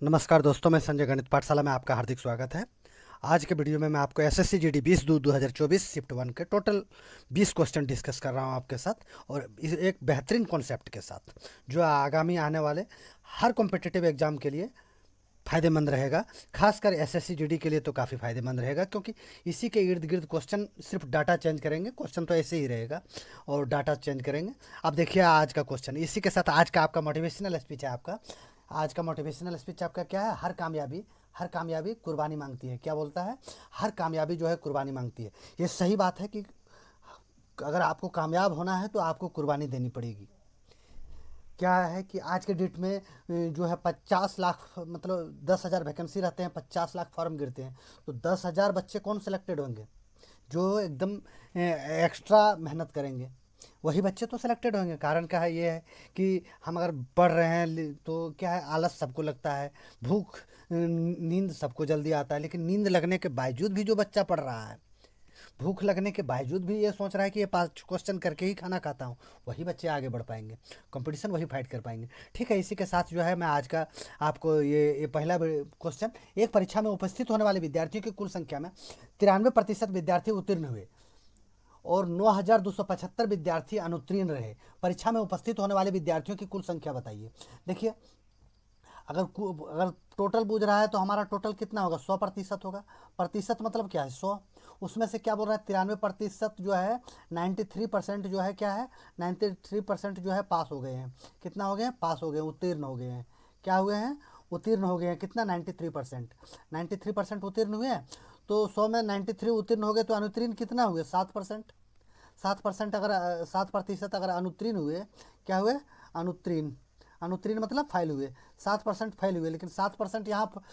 नमस्कार दोस्तों, मैं संजय गणित पाठशाला में आपका हार्दिक स्वागत है। आज के वीडियो में मैं आपको एसएससी जीडी 20/2/2024 शिफ्ट 1 के टोटल 20 क्वेश्चन डिस्कस कर रहा हूं आपके साथ, और एक बेहतरीन कॉन्सेप्ट के साथ जो आगामी आने वाले हर कॉम्पिटिटिव एग्जाम के लिए फ़ायदेमंद रहेगा। खासकर एसएससी जीडी के लिए तो काफ़ी फ़ायदेमंद रहेगा, क्योंकि इसी के इर्द गिर्द क्वेश्चन सिर्फ डाटा चेंज करेंगे। क्वेश्चन तो ऐसे ही रहेगा और डाटा चेंज करेंगे। अब देखिए आज का क्वेश्चन, इसी के साथ आज का आपका मोटिवेशनल स्पीच है। आपका आज का मोटिवेशनल स्पीच आपका क्या है? हर कामयाबी कुर्बानी मांगती है। क्या बोलता है? हर कामयाबी जो है कुर्बानी मांगती है। ये सही बात है कि अगर आपको कामयाब होना है तो आपको कुर्बानी देनी पड़ेगी। क्या है कि आज के डेट में जो है 50 लाख, मतलब 10,000 वैकेंसी रहते हैं, 50 लाख फॉर्म गिरते हैं, तो 10,000 बच्चे कौन सिलेक्टेड होंगे? जो एकदम एक्स्ट्रा मेहनत करेंगे वही बच्चे तो सिलेक्टेड होंगे। कारण क्या है? ये है कि हम अगर पढ़ रहे हैं तो क्या है, आलस सबको लगता है, भूख नींद सबको जल्दी आता है, लेकिन नींद लगने के बावजूद भी जो बच्चा पढ़ रहा है, भूख लगने के बावजूद भी ये सोच रहा है कि ये 5 क्वेश्चन करके ही खाना खाता हूँ, वही बच्चे आगे बढ़ पाएंगे, कंपटीशन वही फाइट कर पाएंगे। ठीक है, इसी के साथ जो है मैं आज का आपको ये पहला क्वेश्चन, एक परीक्षा में उपस्थित होने वाले विद्यार्थियों की कुल संख्या में 93% विद्यार्थी उत्तीर्ण हुए और 9,275 विद्यार्थी अनुत्तीर्ण रहे। परीक्षा में उपस्थित होने वाले विद्यार्थियों की कुल संख्या बताइए। देखिए, अगर टोटल पूछ रहा है तो हमारा टोटल कितना होगा? 100% होगा। प्रतिशत मतलब क्या है? 100। उसमें से क्या बोल रहा है? 93% जो है, 93% जो है क्या है, 93% जो है पास हो गए हैं। कितना हो गए हैं? पास हो गए, उत्तीर्ण हो गए हैं। क्या हुए हैं? उत्तीर्ण हो गए हैं। कितना? 93%। 93% उत्तीर्ण हुए हैं। तो 100 में 93 उत्तीर्ण हो गए, तो अनुत्तीर्ण कितना हुए? 7%। 7%, अगर 7% अगर अनुत्तीर्ण हुए, क्या हुए? अनुत्तीर्ण। अनुत्तीर्ण मतलब फेल हुए। 7% फेल हुए, लेकिन 7% यहाँ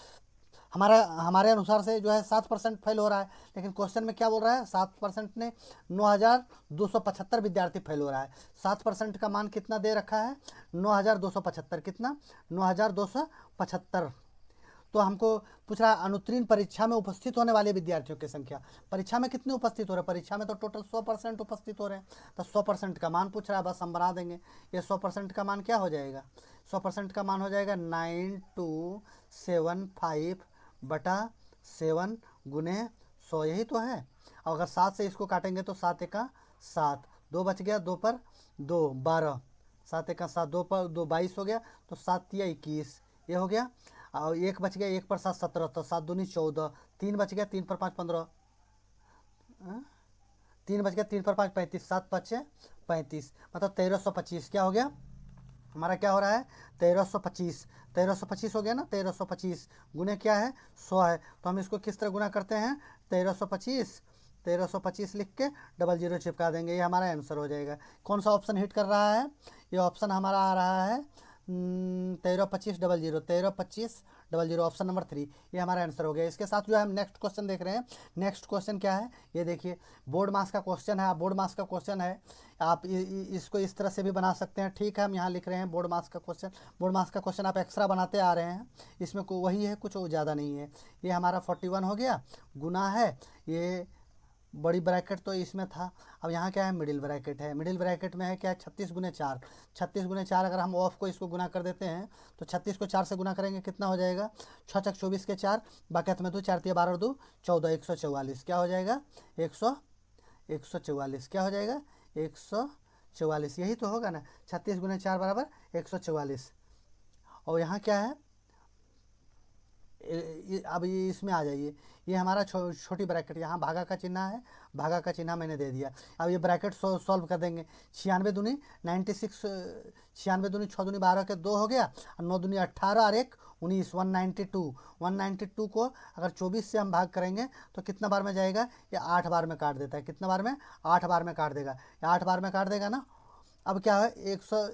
हमारे अनुसार से जो है 7% फेल हो रहा है, लेकिन क्वेश्चन में क्या बोल रहा है? 7% ने 9,275 विद्यार्थी फेल हो रहा है। 7% का मान कितना दे रखा है? 9,275। कितना? 9,275। तो हमको पूछ रहा है अनुत्तीर्ण परीक्षा में उपस्थित होने वाले विद्यार्थियों की संख्या। परीक्षा में कितने उपस्थित हो रहे हैं? परीक्षा में तो टोटल 100% उपस्थित हो रहे हैं, तो 100% का मान पूछ रहा है। बस हम बना देंगे। ये 100% का मान क्या हो जाएगा? 100% का मान हो जाएगा 9275 बटा 7 गुने 100। यही तो है। और अगर 7 से इसको काटेंगे तो 7 एका 7, 2 बच गया, 2 पर 2 12, 7 एका 7, 2 पर 2 22 हो गया, तो 7 तिया 21, ये हो गया। और 1 बच गया, 1 पर 7 17, तो 7 दूनी 14, 3 बच गया, 3 पर 5 15, 3 बच गया, 3 पर 5 35, 7 5 35, मतलब 1325। क्या हो गया हमारा? क्या हो रहा है? 1325। 1325 हो गया ना? 1325 गुने क्या है? 100 है। तो हम इसको किस तरह गुना करते हैं? 1325 लिख के डबल जीरो चिपका देंगे, ये हमारा आंसर हो जाएगा। कौन सा ऑप्शन हिट कर रहा है? ये ऑप्शन हमारा आ रहा है 132500, 132500, ऑप्शन नंबर 3, ये हमारा आंसर हो गया। इसके साथ जो है हम नेक्स्ट क्वेश्चन देख रहे हैं। नेक्स्ट क्वेश्चन क्या है? ये देखिए, बोर्ड मास का क्वेश्चन है। बोर्ड मास का क्वेश्चन है, आप इसको इस तरह से भी बना सकते हैं। ठीक है, हम यहाँ लिख रहे हैं बोर्ड मास का क्वेश्चन। बोर्ड मास का क्वेश्चन आप एक्स्ट्रा बनाते आ रहे हैं, इसमें को वही है, कुछ ज़्यादा नहीं है। ये हमारा 41 हो गया, गुना है ये बड़ी ब्रैकेट तो इसमें था। अब यहाँ क्या है? मिडिल ब्रैकेट है। मिडिल ब्रैकेट में है क्या? 36 गुने 4। 36 गुने 4 अगर हम ऑफ को इसको गुना कर देते हैं तो 36 को 4 से गुना करेंगे, कितना हो जाएगा? 6 चक 24 के 4, बाकी में 2 4 तिया 12 और 2 14, 144। क्या हो जाएगा? 144। क्या हो जाएगा? 144। यही तो होगा ना? 36 गुने 4 बराबर 144। और यहाँ क्या है? अब ये इसमें आ जाइए। ये हमारा छोटी ब्रैकेट, यहाँ भागा का चिन्ह है, भागा का चिन्ह मैंने दे दिया। अब ये ब्रैकेट सॉल्व कर देंगे। 96 दूनी 96, 96 दूनी 6 दूनी 12 के 2 हो गया, और 9 दूनी 18 और 1 19, 192। 192 को अगर 24 से हम भाग करेंगे तो कितना बार में जाएगा? ये 8 बार में काट देता है। कितना बार में? 8 बार में काट देगा। ये 8 बार में काट देगा ना। अब क्या है? 100।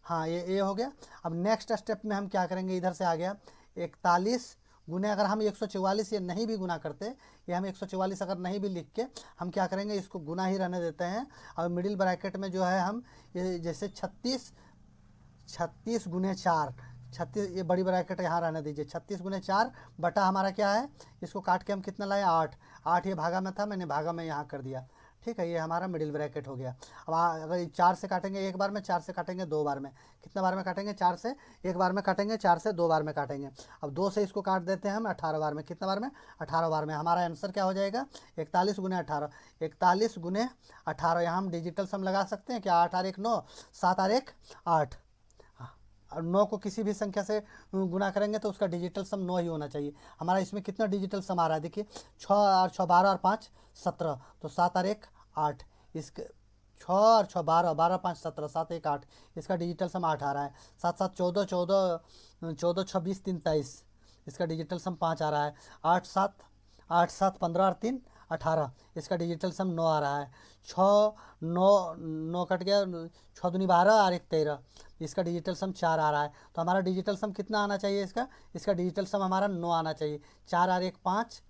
हाँ, ये हो गया। अब नेक्स्ट स्टेप में हम क्या करेंगे? इधर से आ गया 41 गुने, अगर हम 144 ये नहीं भी गुना करते, ये हम 144 अगर नहीं भी लिख के, हम क्या करेंगे? इसको गुना ही रहने देते हैं। और मिडिल ब्रैकेट में जो है हम ये जैसे 36 गुने 4, 36, ये बड़ी ब्रैकेट यहाँ रहने दीजिए। 36 गुने 4 बटा हमारा क्या है? इसको काट के हम कितना लाए? 8। 8 ये भागा में था, मैंने भागा में यहाँ कर दिया। ठीक है, ये हमारा मिडिल ब्रैकेट हो गया। अब अगर 4 से काटेंगे एक बार में, 4 से काटेंगे 2 बार में, कितने बार में काटेंगे? 4 से एक बार में काटेंगे, 4 से 2 बार में काटेंगे। अब 2 से इसको काट देते हैं हम 18 बार में, कितने बार में? 18 बार में। हमारा आंसर क्या हो जाएगा? 41 गुने 18। 41 गुने 18, यहाँ हम डिजिटल सम लगा सकते हैं क्या? 8 और 1 9, 7 और 1 8। और 9 को किसी भी संख्या से गुना करेंगे तो उसका डिजिटल सम 9 ही होना चाहिए। हमारा इसमें कितना डिजिटल सम आ रहा है? देखिए 6 और 6 12 और 5 17, तो 7 और 1 8। इसके 6 और 6 12, 12 5 17, 7 1 8, इसका डिजिटल सम 8 आ रहा है। 7 7 14, 14 14 26 3 23, इसका डिजिटल सम 5 आ रहा है। 8 7 15 और 3 18, इसका डिजिटल सम 9 आ रहा है। 6 9 9 कट गया, 6 दूनी 12 और 1 13, इसका डिजिटल सम 4 आ रहा है। तो हमारा डिजिटल सम कितना आना चाहिए? इसका डिजिटल सम हमारा 9 आना चाहिए। 4 और 1 5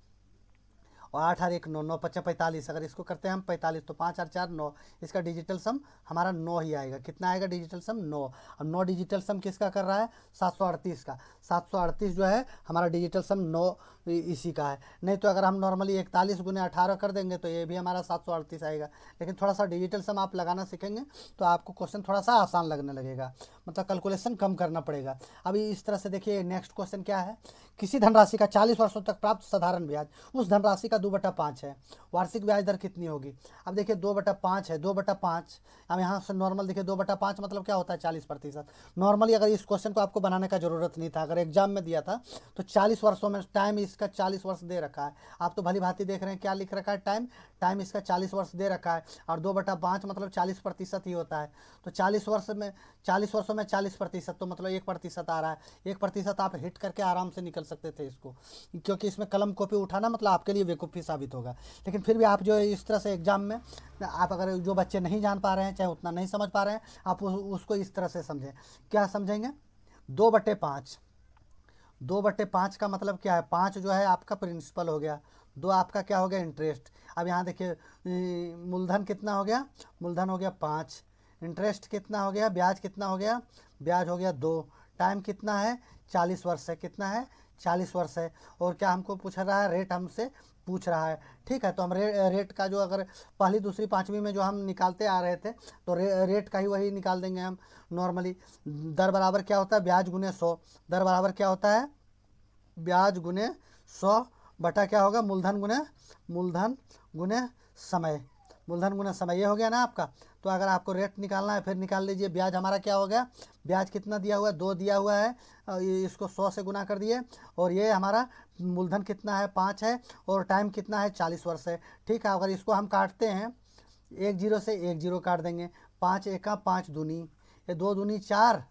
और 8 और 1 9, 9 5 45, अगर इसको करते हैं हम 45, तो 5 और 4 9, इसका डिजिटल सम हमारा 9 ही आएगा। कितना आएगा डिजिटल सम? 9। अब 9 डिजिटल सम किसका कर रहा है? 738 का। 738 जो है हमारा डिजिटल सम 9 इसी का है। नहीं तो अगर हम नॉर्मली 41 गुने 18 कर देंगे तो ये भी हमारा 738 आएगा। लेकिन थोड़ा सा डिजिटल सम आप लगाना सीखेंगे तो आपको क्वेश्चन थोड़ा सा आसान लगने लगेगा, मतलब कैलकुलेशन कम करना पड़ेगा। अभी इस तरह से देखिए, नेक्स्ट क्वेश्चन क्या है? किसी धनराशि का 40 वर्षों तक प्राप्त साधारण ब्याज उस धनराशि का 2/5 है, वार्षिक ब्याज दर कितनी होगी? अब देखिए 2/5 है, 2/5। अब यहाँ से नॉर्मल देखिए 2/5 मतलब क्या होता है? 40%। नॉर्मली अगर इस क्वेश्चन को आपको बनाने का जरूरत नहीं था, अगर एग्जाम में दिया था तो 40 वर्षों में टाइम इसका 40 वर्ष दे रखा है। आप तो भली भांति देख रहे हैं क्या लिख रखा है? टाइम इसका 40 वर्ष दे रखा है, और 2/5 मतलब 40% ही होता है। तो 40 वर्षों में 40%, तो मतलब 1% आ रहा है। 1% आप हिट करके आराम से निकल सकते थे इसको, क्योंकि इसमें कलम कॉपी उठाना मतलब आपके लिए बेवकूफ़ी साबित होगा। लेकिन फिर भी आप जो इस तरह से एग्जाम में आप अगर जो बच्चे नहीं जान पा रहे हैं, चाहे उतना नहीं समझ पा रहे हैं, आप उसको इस तरह से समझें। क्या समझेंगे? 2/5, 2/5 का मतलब क्या है? 5 जो है आपका प्रिंसिपल हो गया, 2 आपका क्या हो गया? इंटरेस्ट। अब यहाँ देखिए मूलधन कितना हो गया? मूलधन हो गया 5। इंटरेस्ट कितना हो गया? ब्याज कितना हो गया? ब्याज हो गया 2। टाइम कितना है? 40 वर्ष है। कितना है? 40 वर्ष है। और क्या हमको पूछ रहा है? रेट हमसे पूछ रहा है। ठीक है, तो हम रेट का जो अगर पहली दूसरी पाँचवीं में जो हम निकालते आ रहे थे तो रेट का ही वही निकाल देंगे हम नॉर्मली। दर बराबर क्या होता है? ब्याज गुने 100। दर बराबर क्या होता है? ब्याज गुने 100 बटा क्या होगा? मूलधन गुने समय। मूलधन गुना समय, ये हो गया ना आपका। तो अगर आपको रेट निकालना है फिर निकाल लीजिए। ब्याज हमारा क्या हो गया? ब्याज कितना दिया हुआ है? 2 दिया हुआ है, इसको 100 से गुना कर दिए। और ये हमारा मूलधन कितना है? 5 है। और टाइम कितना है? 40 वर्ष है। ठीक है, अगर इसको हम काटते हैं 1 0 से 1 0 काट देंगे। 5 एका 5 दूनी, ये 2 दूनी 4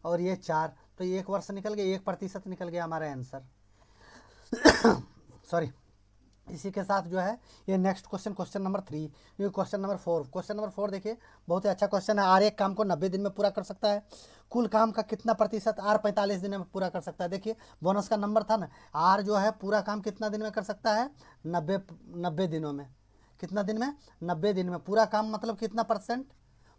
और ये 4, तो ये 1 वर्ष निकल गया, 1% निकल गया हमारा आंसर। सॉरी। इसी के साथ जो है ये नेक्स्ट क्वेश्चन नंबर 3, ये क्वेश्चन नंबर 4। क्वेश्चन नंबर 4 देखिए, बहुत ही अच्छा क्वेश्चन है। आर एक काम को 90 दिन में पूरा कर सकता है, कुल काम का कितना प्रतिशत आर 45 दिन में पूरा कर सकता है? देखिए बोनस का नंबर था ना, आर जो है पूरा काम कितना दिन में कर सकता है? 90 दिनों में। कितना दिन में? 90 दिन में। पूरा काम मतलब कितना परसेंट?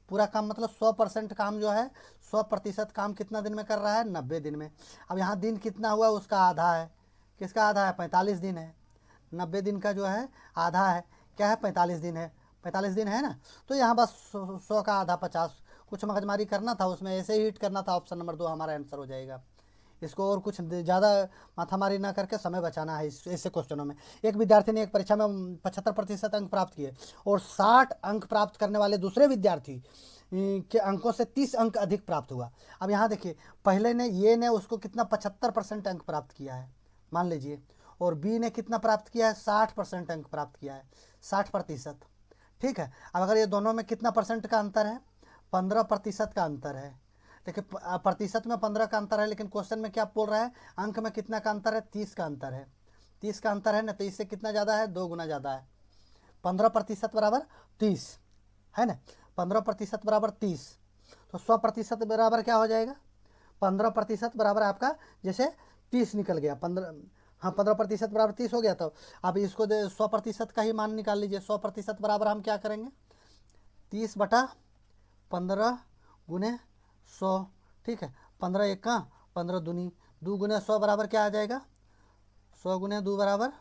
पूरा काम मतलब 100% काम जो है, 100% काम कितना दिन में कर रहा है? 90 दिन में। अब यहाँ दिन कितना हुआ? उसका आधा है। किसका आधा है? 45 दिन है। 90 दिन का जो है आधा है, क्या है? 45 दिन है। 45 दिन है ना, तो यहाँ बस 100 का आधा 50, कुछ मगजमारी करना था उसमें, ऐसे ही हिट करना था। ऑप्शन नंबर 2 हमारा आंसर हो जाएगा। इसको और कुछ ज़्यादा माथामारी ना करके समय बचाना है ऐसे क्वेश्चनों में। एक विद्यार्थी ने एक परीक्षा में 75% अंक प्राप्त किए और 60 अंक प्राप्त करने वाले दूसरे विद्यार्थी के अंकों से 30 अंक अधिक प्राप्त हुआ। अब यहाँ देखिए, पहले ने उसको कितना 75% अंक प्राप्त किया है मान लीजिए, और बी ने कितना प्राप्त किया है? 60% अंक प्राप्त किया है, 60%। ठीक है, अब अगर ये दोनों में कितना परसेंट का अंतर है? 15% का अंतर है। देखिए प्रतिशत में 15 का अंतर है, लेकिन क्वेश्चन में क्या बोल रहा है? अंक में कितना का अंतर है? 30 का अंतर है। 30 का अंतर है ना, तो इससे कितना ज़्यादा है? 2 गुना ज़्यादा है। 15% बराबर 30 है ना, 15% बराबर 30, तो 100% बराबर क्या हो जाएगा? 15% बराबर आपका जैसे 30 निकल गया, 15, हाँ 15% बराबर 30 हो गया। तो आप इसको 100% का ही मान निकाल लीजिए। 100% बराबर हम क्या करेंगे? 30/15 गुने 100। ठीक है, 15 1 का 15 दूनी, 2 गुने 100 बराबर क्या आ जाएगा? 100 गुने 2 बराबर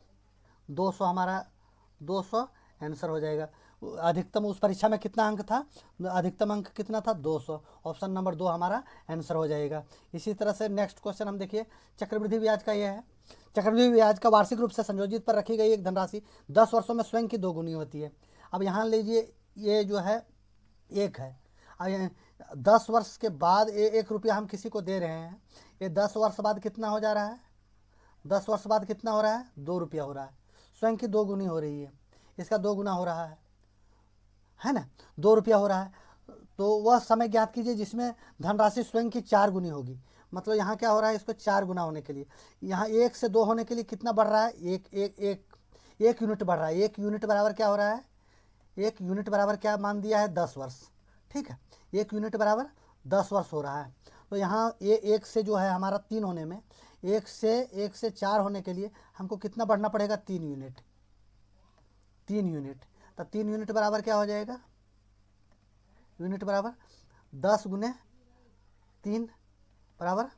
200, हमारा 200 आंसर हो जाएगा। अधिकतम उस परीक्षा में कितना अंक था, अधिकतम अंक कितना था 200। ऑप्शन नंबर 2 हमारा आंसर हो जाएगा। इसी तरह से नेक्स्ट क्वेश्चन हम देखिए, चक्रवृद्धि ब्याज का यह है। चक्रवृद्धि ब्याज का वार्षिक रूप से संयोजित पर रखी गई एक धनराशि 10 वर्षों में स्वयं की दोगुनी होती है। अब यहाँ लीजिए, ये जो है एक है, अब 10 वर्ष के बाद 1 रुपया हम किसी को दे रहे हैं, ये 10 वर्ष बाद कितना हो जा रहा है, 10 वर्ष बाद कितना हो रहा है, 2 रुपया हो रहा है। स्वयं की 2 गुनी हो रही है, इसका 2 गुना हो रहा है ना, 2 रुपया हो रहा है। तो वह समय ज्ञात कीजिए जिसमें धनराशि स्वयं की 4 गुनी होगी। मतलब यहाँ क्या हो रहा है, इसको 4 गुना होने के लिए, यहाँ 1 से 2 होने के लिए कितना बढ़ रहा है, एक यूनिट बढ़ रहा है। 1 यूनिट बराबर क्या हो रहा है, 1 यूनिट बराबर क्या मान दिया है, 10 वर्ष। ठीक है, 1 यूनिट बराबर 10 वर्ष हो रहा है। तो यहाँ ये 1 से जो है हमारा 3 होने में, 1 से 4 होने के लिए हमको कितना बढ़ना पड़ेगा, 3 यूनिट। 3 यूनिट, तो 3 यूनिट बराबर क्या हो जाएगा, यूनिट बराबर 10 गुने 3 बराबर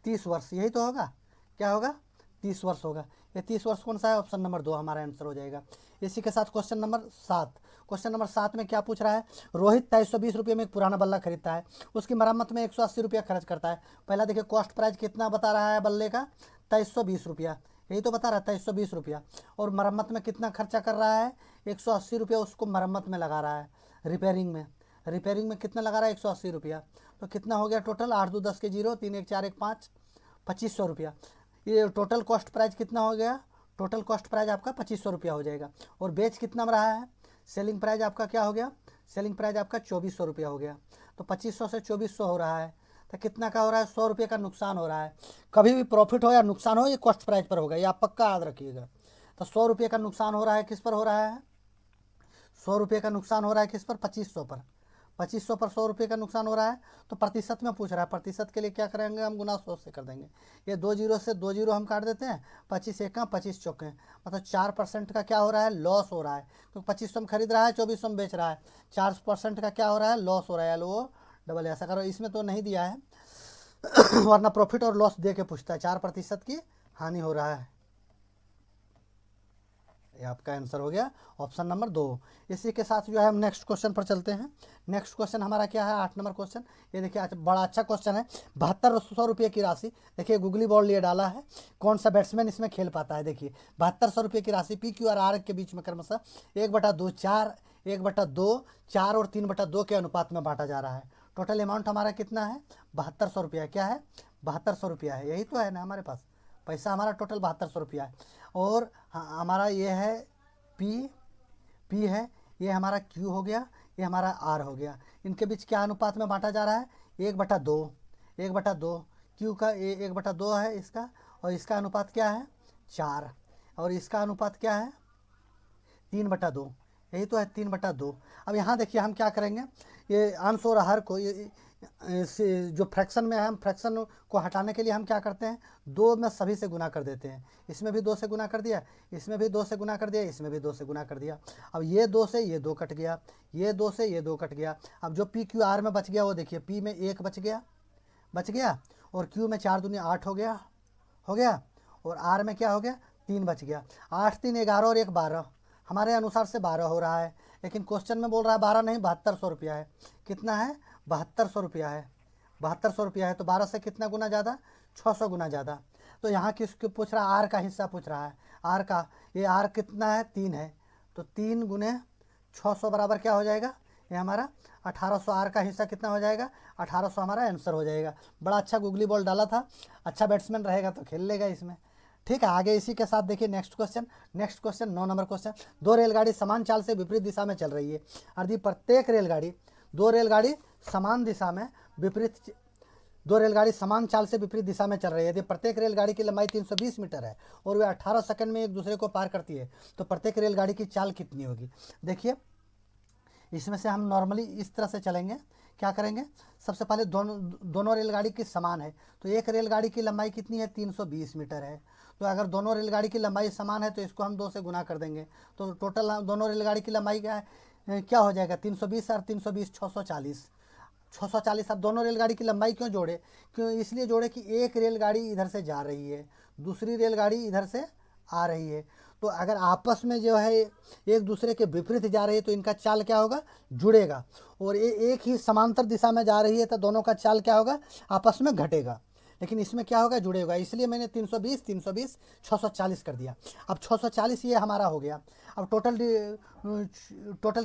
30 वर्ष। यही तो होगा, क्या होगा, 30 वर्ष होगा। ये 30 वर्ष कौन सा है, ऑप्शन नंबर 2 हमारा आंसर हो जाएगा। इसी के साथ क्वेश्चन नंबर 7, क्वेश्चन नंबर 7 में क्या पूछ रहा है, रोहित 2320 रुपये में एक पुराना बल्ला खरीदता है, उसकी मरम्मत में 180 रुपया खर्च करता है। पहला देखिए कॉस्ट प्राइस कितना बता रहा है बल्ले का, 2320 रुपया, यही तो बता रहा है 2320 रुपया। और मरम्मत में कितना खर्चा कर रहा है, 180 रुपया उसको मरम्मत में लगा रहा है, रिपेयरिंग में कितना लगा रहा है, 180 रुपया। तो कितना हो गया टोटल, 8 2 10 के 0, 3 1 4 1 5, 2500 रुपया। ये टोटल कॉस्ट प्राइस कितना हो गया, टोटल कॉस्ट प्राइस आपका 2500 रुपया हो जाएगा। और बेच कितना में रहा है, सेलिंग प्राइस आपका क्या हो गया, सेलिंग प्राइस आपका 2400 रुपया हो गया। तो 2500 से 2400 हो रहा है, तो कितना का हो रहा है, 100 रुपये का नुकसान हो रहा है। कभी भी प्रॉफिट हो या नुकसान हो, ये कॉस्ट प्राइस पर होगा, ये आप पक्का याद रखिएगा। तो 100 रुपये का नुकसान हो रहा है, किस पर हो रहा है, 100 रुपये का नुकसान हो रहा है किस पर, 2500 पर। 2500 पर 100 रुपये का नुकसान हो रहा है। तो प्रतिशत में पूछ रहा है, प्रतिशत के लिए क्या करेंगे हम, गुना 100 से कर देंगे। ये 2 जीरो से 2 जीरो हम काट देते हैं, 25 एक 25 चौके, मतलब 4% का क्या हो रहा है, लॉस हो रहा है। तो 2500 में खरीद रहा है, 2400 में बेच रहा है, 4% का क्या हो रहा है, लॉस हो रहा है। LO डबल ऐसा करो, इसमें तो नहीं दिया है वरना प्रॉफिट और लॉस दे के पूछता है, 4% की हानि हो रहा है। ये आपका आंसर हो गया ऑप्शन नंबर 2। इसी के साथ जो है हम नेक्स्ट क्वेश्चन पर चलते हैं। नेक्स्ट क्वेश्चन हमारा क्या है, 8 नंबर क्वेश्चन। ये देखिए बड़ा अच्छा क्वेश्चन है। 7200 रुपये की राशि, देखिए गूगली बॉल लिए डाला है, कौन सा बैट्समैन इसमें खेल पाता है। देखिए 7200 रुपये की राशि PQ और R के बीच में क्रमशः 1/2 4, 1/2 4 और 3/2 के अनुपात में बांटा जा रहा है। टोटल अमाउंट हमारा कितना है, 7200 रुपया। क्या है, 7200 रुपया है, यही तो है ना हमारे पास, पैसा हमारा टोटल 7200 रुपया है। और हमारा ये है P है, ये हमारा Q हो गया, ये हमारा R हो गया। इनके बीच क्या अनुपात में बांटा जा रहा है, 1/2, 1/2। Q का 1/2 है इसका, और इसका अनुपात क्या है, 4, और इसका अनुपात क्या है, 3/2। यही तो है, 3/2। अब यहाँ देखिए हम क्या करेंगे, ये अंश और हर को जो फ्रैक्शन में है, हम फ्रैक्शन को हटाने के लिए हम क्या करते हैं, 2 में सभी से गुना कर देते हैं। इसमें भी 2 से गुना कर दिया, इसमें भी 2 से गुना कर दिया, इसमें भी 2 से गुना कर दिया। अब ये 2 से ये 2 कट गया, ये 2 से ये 2 कट गया। अब जो PQR में बच गया वो देखिए, P में 1 बच गया, और Q में 4 दूनी 8 हो गया, और R में क्या हो गया, 3 बच गया। 8 3 11 और 1 12, हमारे अनुसार से 12 हो रहा है, लेकिन क्वेश्चन में बोल रहा है 12 नहीं, 7200 रुपया है। कितना है, 7200 रुपया है, 7200 रुपया है। तो 12 से कितना गुना ज़्यादा, 600 गुना ज़्यादा। तो यहाँ किसको पूछ रहा है, R का हिस्सा पूछ रहा है, R का, ये R कितना है, 3 है। तो 3 गुने 600 बराबर क्या हो जाएगा, ये हमारा 1800। R का हिस्सा कितना हो जाएगा, 1800 हमारा आंसर हो जाएगा। बड़ा अच्छा गूगली बॉल डाला था, अच्छा बैट्समैन रहेगा तो खेल लेगा इसमें। ठीक है, आगे इसी के साथ देखिए नेक्स्ट क्वेश्चन 9 नंबर क्वेश्चन। 2 रेलगाड़ी समान चाल से विपरीत दिशा में चल रही है। यदि प्रत्येक रेलगाड़ी 2 रेलगाड़ी समान दिशा में विपरीत 2 रेलगाड़ी समान चाल से विपरीत दिशा में चल रही है। यदि प्रत्येक रेलगाड़ी की लंबाई 320 मीटर है और वे 18 सेकंड में एक दूसरे को पार करती है, तो प्रत्येक रेलगाड़ी की चाल कितनी होगी। देखिए इसमें से हम नॉर्मली इस तरह से चलेंगे, क्या करेंगे, सबसे पहले दोनों रेलगाड़ी की समान है, तो एक रेलगाड़ी की लंबाई कितनी है, 320 मीटर है। तो अगर दोनों रेलगाड़ी की लंबाई समान है तो इसको हम 2 से गुना कर देंगे, तो टोटल दोनों रेलगाड़ी की लंबाई क्या हो जाएगा, 320 और 320 640। अब दोनों रेलगाड़ी की लंबाई क्यों जोड़े, इसलिए जोड़े कि एक रेलगाड़ी इधर से जा रही है, दूसरी रेलगाड़ी इधर से आ रही है। तो अगर आपस में जो है एक दूसरे के विपरीत जा रही है तो इनका चाल क्या होगा, जुड़ेगा। और ये एक ही समांतर दिशा में जा रही है तो दोनों का चाल क्या होगा, आपस में घटेगा। लेकिन इसमें क्या होगा, जुड़ेगा। इसलिए मैंने 320 320 640 कर दिया। अब 640 ये हमारा हो गया। अब टोटल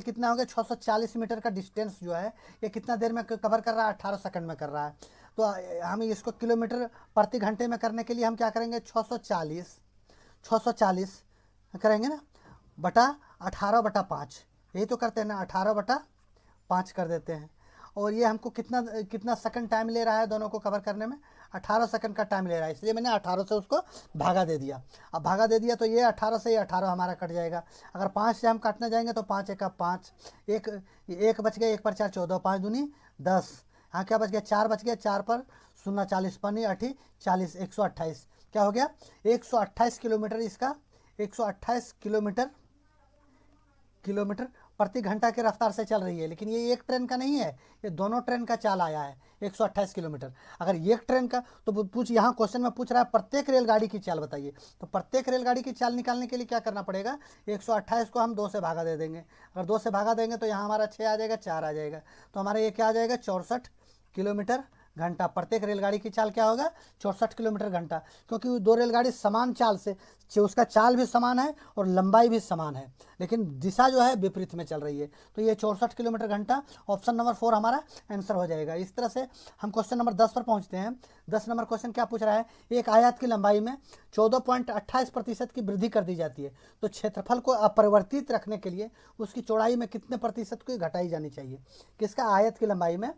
कितना हो गया, 640 मीटर का डिस्टेंस जो है ये कितना देर में कवर कर रहा है, 18 सेकंड में कर रहा है। तो हम इसको किलोमीटर प्रति घंटे में करने के लिए हम क्या करेंगे, 640 करेंगे ना, बटा 18/5, यही तो करते हैं ना, 18/5 कर देते हैं। और ये हमको कितना कितना सेकंड टाइम ले रहा है दोनों को कवर करने में, 18 सेकंड का टाइम ले रहा है। इसलिए मैंने 18 से उसको भागा दे दिया। अब भागा दे दिया तो ये 18 से ये 18 हमारा कट जाएगा। अगर 5 से हम काटने जाएंगे तो 5 एका 5, एक बच गया, 1 पर 4 14, 5 दूनी 10। हाँ क्या बच गया, 4 बच गया, 4 पर 0 40 पानी 8 40, 128 क्या हो गया, 128 किलोमीटर। इसका 128 किलोमीटर प्रति घंटा के रफ्तार से चल रही है। लेकिन ये एक ट्रेन का नहीं है, ये दोनों ट्रेन का चाल आया है 128 किलोमीटर। अगर एक ट्रेन का तो यहाँ क्वेश्चन में पूछ रहा है प्रत्येक रेलगाड़ी की चाल बताइए। तो प्रत्येक रेलगाड़ी की चाल निकालने के लिए क्या करना पड़ेगा, 128 को हम 2 से भागा दे देंगे। अगर 2 से भागा देंगे तो यहाँ हमारा 6 आ जाएगा, 4 आ जाएगा। तो हमारा ये क्या आ जाएगा, 64 किलोमीटर घंटा। प्रत्येक रेलगाड़ी की चाल क्या होगा, 64 किलोमीटर घंटा। क्योंकि दो रेलगाड़ी समान चाल से, उसका चाल भी समान है और लंबाई भी समान है, लेकिन दिशा जो है विपरीत में चल रही है। तो ये 64 किलोमीटर घंटा, ऑप्शन नंबर 4 हमारा आंसर हो जाएगा। इस तरह से हम क्वेश्चन नंबर 10 पर पहुंचते हैं। 10 नंबर क्वेश्चन क्या पूछ रहा है, एक आयत की लंबाई में 14.28% की वृद्धि कर दी जाती है, तो क्षेत्रफल को अपरिवर्तित रखने के लिए उसकी चौड़ाई में कितने प्रतिशत की घटाई जानी चाहिए। किसका, आयत की लंबाई में।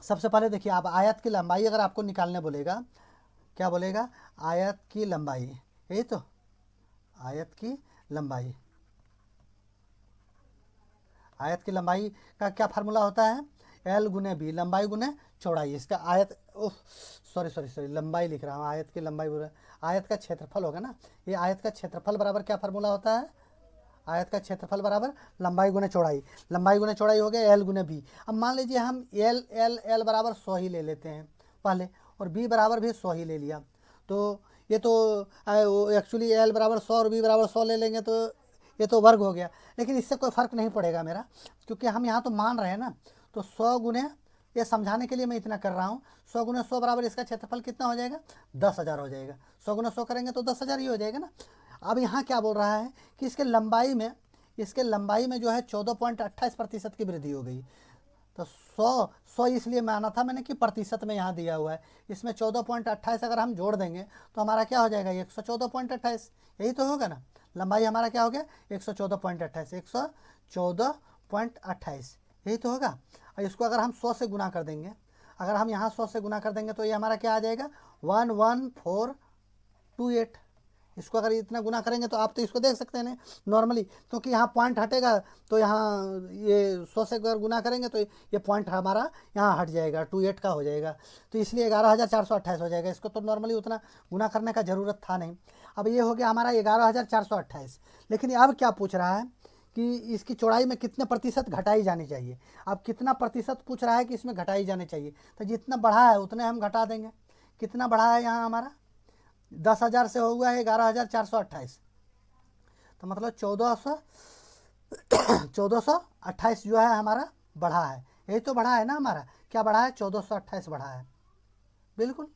सबसे पहले देखिए, आप आयत की लंबाई अगर आपको निकालने बोलेगा, क्या बोलेगा, आयत की लंबाई, यही तो, आयत की लंबाई। आयत की लंबाई का क्या फार्मूला होता है, L गुने बी, लंबाई गुने चौड़ाई। इसका आयत, सॉरी लंबाई लिख रहा हूँ, आयत की लंबाई बोल, आयत का क्षेत्रफल होगा ना, ये आयत का क्षेत्रफल बराबर क्या फार्मूला होता है, आयत का क्षेत्रफल बराबर लंबाई गुने चौड़ाई। लंबाई गुने चौड़ाई हो गया L गुने बी। अब मान लीजिए हम L बराबर 100 ही ले लेते हैं पहले, और B बराबर भी 100 ही ले लिया। तो ये तो एक्चुअली L बराबर 100 और B बराबर 100 ले लेंगे तो ये तो वर्ग हो गया। लेकिन इससे कोई फ़र्क नहीं पड़ेगा मेरा, क्योंकि हम यहाँ तो मान रहे हैं ना। तो 100 गुने, ये समझाने के लिए मैं इतना कर रहा हूँ, 100 गुने 100 बराबर इसका क्षेत्रफल कितना हो जाएगा, 10,000 हो जाएगा। 100 गुने 100 करेंगे तो 10,000 ही हो जाएगा ना। अब यहाँ क्या बोल रहा है कि इसके लंबाई में जो है 14.28% की वृद्धि हो गई। तो 100 इसलिए माना था मैंने कि प्रतिशत में यहाँ दिया हुआ है। इसमें 14.28 अगर हम जोड़ देंगे तो हमारा क्या हो जाएगा, 114.28, यही तो होगा ना। लंबाई हमारा क्या हो गया, 114.28, 114.28, यही तो होगा। और इसको अगर हम 100 से गुना कर देंगे, अगर हम यहाँ 100 से गुना कर देंगे तो ये हमारा क्या आ जाएगा, 11428। इसको अगर इतना गुना करेंगे तो आप तो इसको देख सकते हैं नॉर्मली, क्योंकि यहाँ पॉइंट हटेगा तो यहाँ ये 100 से अगर गुना करेंगे तो ये पॉइंट हमारा यहाँ हट जाएगा, 28 का हो जाएगा। तो इसलिए 11,428 हो जाएगा। इसको तो नॉर्मली उतना गुना करने का ज़रूरत था नहीं। अब ये हो गया हमारा 11,428। लेकिन अब क्या पूछ रहा है कि इसकी चौड़ाई में कितने प्रतिशत घटाई जानी चाहिए। अब कितना प्रतिशत पूछ रहा है कि इसमें घटाई जानी चाहिए, तो जितना बढ़ा है उतने हम घटा देंगे। कितना बढ़ा है यहाँ हमारा, 10,000 से हो गया है 11,428, तो मतलब 1428 जो है हमारा बढ़ा है। यही तो बढ़ा है ना हमारा, क्या बढ़ा है, 1428 बढ़ा है, बिल्कुल।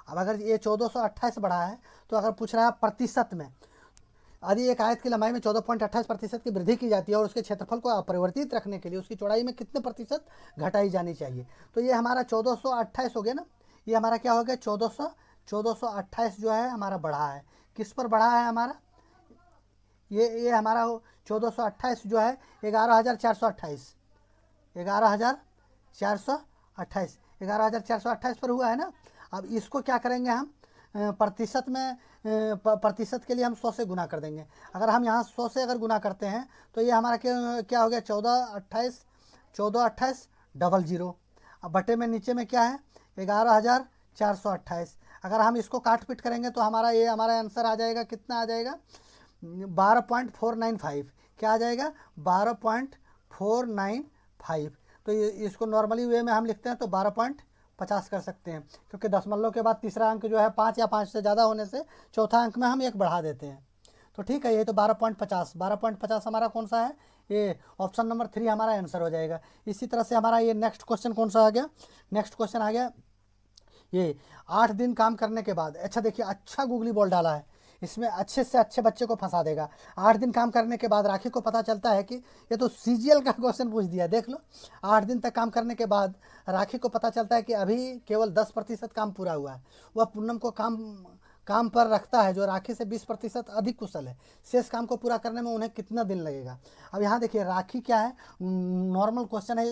अब अगर ये 1428 बढ़ा है तो अगर पूछ रहा है प्रतिशत में, यदि एक आयत की लंबाई में 14.28% की वृद्धि की जाती है और उसके क्षेत्रफल को अपरिवर्तित रखने के लिए उसकी चौड़ाई में कितने प्रतिशत घटाई जानी चाहिए, तो ये हमारा 1428 हो गया ना। ये हमारा क्या हो गया, 1428 जो है हमारा बढ़ा है। किस पर बढ़ा है हमारा, ये हमारा 1428 जो है 11,428, 11,428 पर हुआ है ना। अब इसको क्या करेंगे हम, प्रतिशत में, प्रतिशत के लिए हम 100 से गुना कर देंगे। अगर हम यहाँ 100 से अगर गुना करते हैं तो ये हमारा क्या हो गया, 1428 00। अब बटे में नीचे में क्या है, 11,428। अगर हम इसको काट पीट करेंगे तो हमारा आंसर आ जाएगा, कितना आ जाएगा, 12.495। क्या आ जाएगा, 12.495। तो इसको नॉर्मली वे में हम लिखते हैं तो 12.5 50 कर सकते हैं, क्योंकि दशमलव के बाद तीसरा अंक जो है 5 या 5 से ज़्यादा होने से चौथा अंक में हम 1 बढ़ा देते हैं। तो ठीक है, ये तो 12.50 12.50 हमारा कौन सा है, ये ऑप्शन नंबर 3 हमारा आंसर हो जाएगा। इसी तरह से हमारा ये नेक्स्ट क्वेश्चन कौन सा आ गया, नेक्स्ट क्वेश्चन आ गया ये 8 दिन काम करने के बाद। अच्छा देखिए, अच्छा गूगली बॉल डाला है, इसमें अच्छे से अच्छे बच्चे को फंसा देगा। 8 दिन काम करने के बाद राखी को पता चलता है कि, ये तो सीजीएल का क्वेश्चन पूछ दिया, देख लो। 8 दिन तक काम करने के बाद राखी को पता चलता है कि अभी केवल 10% काम पूरा हुआ है। वह पूनम को काम पर रखता है, जो राखी से 20% अधिक कुशल है। शेष काम को पूरा करने में उन्हें कितना दिन लगेगा। अब यहाँ देखिए, राखी क्या है, नॉर्मल क्वेश्चन है।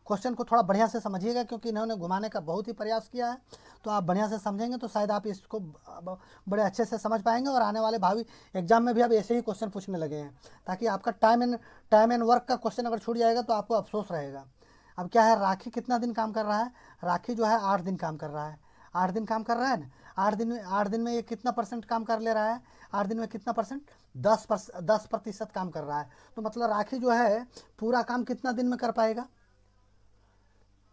क्वेश्चन को थोड़ा बढ़िया से समझिएगा, क्योंकि इन्होंने घुमाने का बहुत ही प्रयास किया है। तो आप बढ़िया से समझेंगे तो शायद आप इसको बड़े अच्छे से समझ पाएंगे, और आने वाले भावी एग्जाम में भी अब ऐसे ही क्वेश्चन पूछने लगे हैं, ताकि आपका टाइम एंड वर्क का क्वेश्चन अगर छूट जाएगा तो आपको अफसोस रहेगा। अब क्या है, राखी कितना दिन काम कर रहा है, राखी जो है 8 दिन काम कर रहा है। 8 दिन काम कर रहा है ना, 8 दिन में ये कितना % काम कर ले रहा है, 8 दिन में कितना %, 10% काम कर रहा है। तो मतलब राखी जो है पूरा काम कितना दिन में कर पाएगा,